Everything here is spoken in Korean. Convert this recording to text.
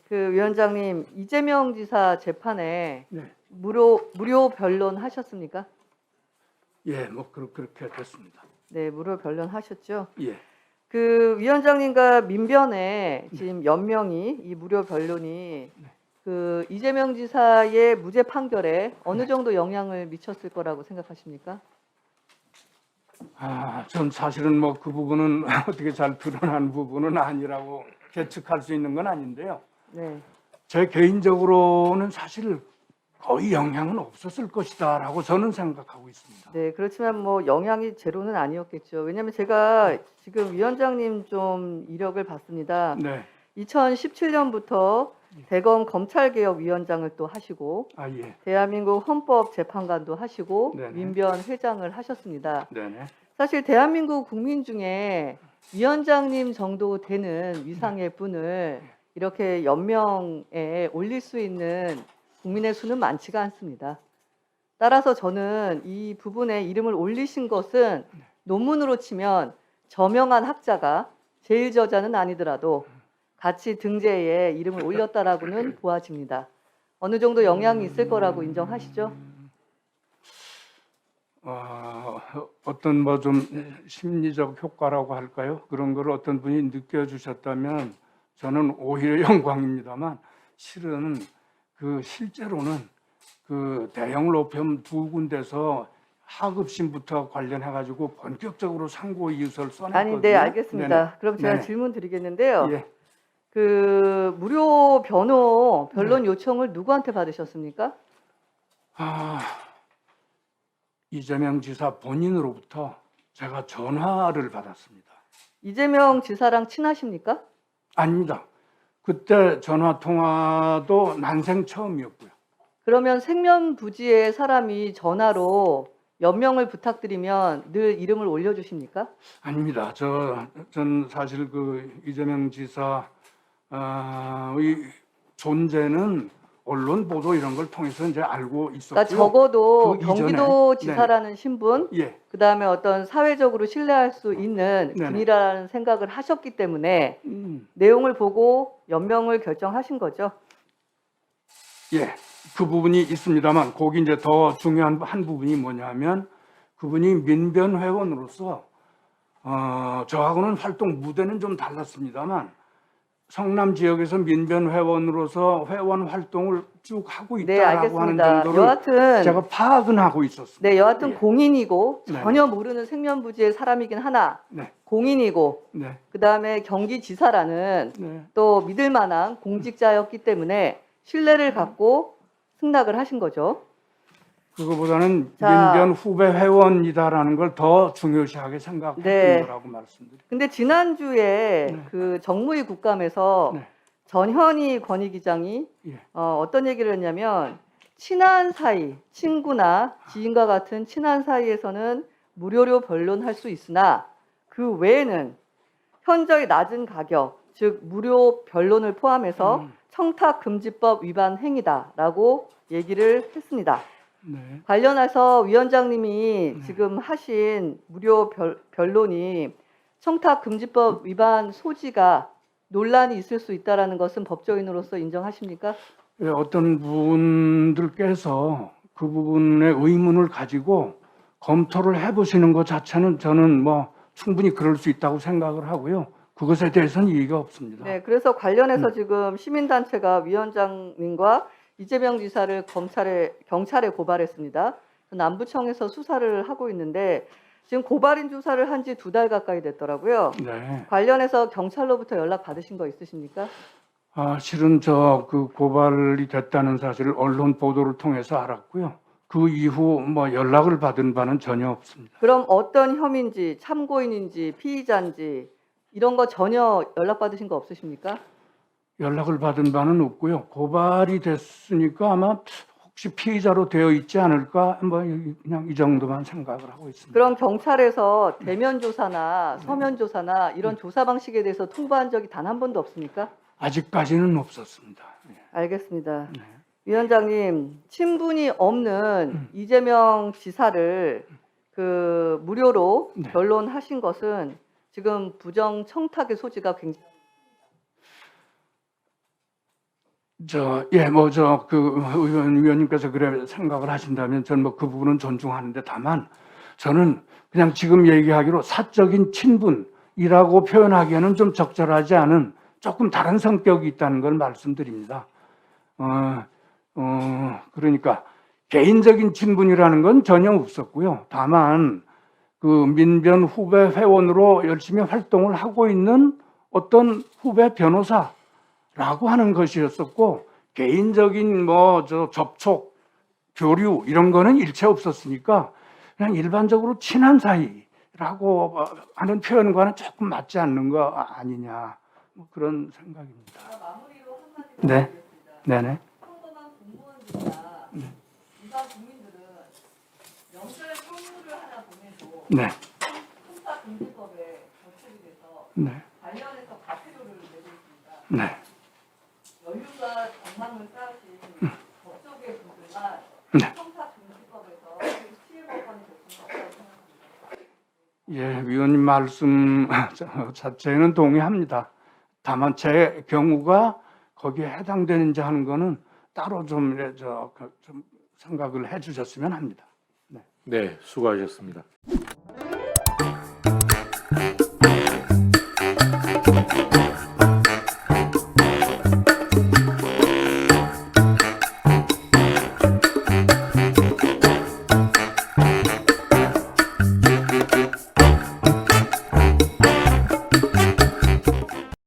그 위원장님, 이재명 지사 재판에 네. 무료 변론 하셨습니까? 예, 뭐 그렇게 됐습니다. 네, 무료 변론 하셨죠. 예. 그 위원장님과 민변에 지금 연명이 이 무료 변론이 그 이재명 지사의 무죄 판결에 어느 정도 영향을 미쳤을 거라고 생각하십니까? 전 사실은 뭐 그 부분은 어떻게 잘 드러난 부분은 아니라고 계측할 수 있는 건 아닌데요. 네. 제 개인적으로는 사실 거의 영향은 없었을 것이다라고 저는 생각하고 있습니다. 네, 그렇지만 뭐 영향이 제로는 아니었겠죠. 왜냐하면 제가 지금 위원장님 좀 이력을 봤습니다. 네. 2017년부터 대검 검찰개혁위원장을 또 하시고 예. 대한민국 헌법재판관도 하시고 네네. 민변 회장을 하셨습니다. 네네. 사실 대한민국 국민 중에 위원장님 정도 되는 위상의 분을 이렇게 연명에 올릴 수 있는 국민의 수는 많지가 않습니다. 따라서 저는 이 부분에 이름을 올리신 것은 논문으로 치면 저명한 학자가 제1저자는 아니더라도 같이 등재에 이름을 올렸다라고는 보아집니다. 어느 정도 영향이 있을 거라고 인정하시죠? 어떤 뭐 좀 심리적 효과라고 할까요? 그런 걸 어떤 분이 느껴주셨다면 저는 오히려 영광입니다만 실은 그 실제로는 그 대형 로펌 두 군데서 하급심부터 관련해 가지고 본격적으로 상고 이유서를 써냈거든요. 아니, 네, 알겠습니다. 네네. 그럼 제가 네네. 질문 드리겠는데요. 예. 그 무료 변론 요청을 누구한테 받으셨습니까? 이재명 지사 본인으로부터 제가 전화를 받았습니다. 이재명 지사랑 친하십니까? 아닙니다. 그때 전화 통화도 난생 처음이었고요. 그러면 생면부지의 사람이 전화로 연명을 부탁드리면 늘 이름을 올려주십니까? 아닙니다. 전 사실 그 이재명 지사의 존재는 언론 보도 이런 걸 통해서 이제 알고 있었고요. 그러니까 적어도 그 이전에, 경기도 지사라는 신분, 예, 그다음에 어떤 사회적으로 신뢰할 수 있는 네네. 분이라는 생각을 하셨기 때문에 내용을 보고 연명을 결정하신 거죠. 예, 그 부분이 있습니다만 거기 이제 더 중요한 한 부분이 뭐냐면 그분이 민변 회원으로서 저하고는 활동 무대는 좀 달랐습니다만 성남 지역에서 민변 회원으로서 회원 활동을 쭉 하고 네, 있다라고 하는 알겠습니다. 정도를 여하튼 제가 파악은 하고 있었습니다. 네, 여하튼 예. 공인이고 네네. 전혀 모르는 생면부지의 사람이긴 하나 네, 공인이고 네, 그다음에 경기지사라는 네. 또 믿을 만한 공직자였기 때문에 신뢰를 갖고 승낙을 하신 거죠. 그거보다는 자. 민변 후배 회원이다라는 걸 더 중요시하게 생각했던 네. 거라고 말씀드립니다. 근데 지난주에 네. 그 정무위 국감에서 네. 전현희 권익위장이 예. 어떤 얘기를 했냐면 친한 사이, 친구나 지인과 같은 친한 사이에서는 무료로 변론할 수 있으나 그 외에는 현저히 낮은 가격, 즉 무료 변론을 포함해서 청탁금지법 위반 행위다라고 얘기를 했습니다. 네. 관련해서 위원장님이 네. 지금 하신 무료 변론이 청탁금지법 위반 소지가 논란이 있을 수 있다는 것은 법조인으로서 인정하십니까? 예, 어떤 분들께서 그 부분의 의문을 가지고 검토를 해보시는 것 자체는 저는 뭐 충분히 그럴 수 있다고 생각을 하고요. 그것에 대해서는 이의가 없습니다. 네, 그래서 관련해서 지금 시민단체가 위원장님과 이재명 지사를 경찰에 고발했습니다. 남부청에서 수사를 하고 있는데 지금 고발인 조사를 한 지 2달 가까이 됐더라고요. 네. 관련해서 경찰로부터 연락 받으신 거 있으십니까? 실은 그 고발이 됐다는 사실을 언론 보도를 통해서 알았고요. 그 이후 뭐 연락을 받은 바는 전혀 없습니다. 그럼 어떤 혐의인지 참고인인지 피의자인지 이런 거 전혀 연락 받으신 거 없으십니까? 연락을 받은 바는 없고요. 고발이 됐으니까 아마 혹시 피의자로 되어 있지 않을까 뭐 그냥 이 정도만 생각을 하고 있습니다. 그럼 경찰에서 대면 조사나 서면 조사나 이런 조사 방식에 대해서 통보한 적이 단 한 번도 없습니까? 아직까지는 없었습니다. 예. 알겠습니다. 네. 위원장님, 친분이 없는 이재명 지사를 그 무료로 네. 변론하신 것은 지금 부정 청탁의 소지가 굉장히 위원님께서 그래 생각을 하신다면 저는 뭐 그 부분은 존중하는데 다만 저는 그냥 지금 얘기하기로 사적인 친분이라고 표현하기에는 좀 적절하지 않은 조금 다른 성격이 있다는 걸 말씀드립니다. 그러니까 개인적인 친분이라는 건 전혀 없었고요. 다만 그 민변 후배 회원으로 열심히 활동을 하고 있는 어떤 후배 변호사라고 하는 것이었었고 개인적인 접촉, 교류 이런 거는 일체 없었으니까 그냥 일반적으로 친한 사이라고 하는 표현과는 조금 맞지 않는 거 아니냐 그런 생각입니다. 마무리로 한마디 네. 드리겠습니다. 네네. 평범한 공무원들이나 일반 국민들은 명절에 선물을 하나 보내도 네. 형사금지법에 적용이 돼서 네. 관련해서 과태료를 내고 있습니다. 네. 연류가 정망을 쌓으신 법조계 분들만 네. 형사금지법에서 피해법원이 될 수는 없다고 생각합니다. 예, 위원님 말씀 자체는 동의합니다. 다만 제 경우가 거기에 해당되는지 하는 거는 따로 좀 생각을 해주셨으면 합니다. 네, 수고하셨습니다.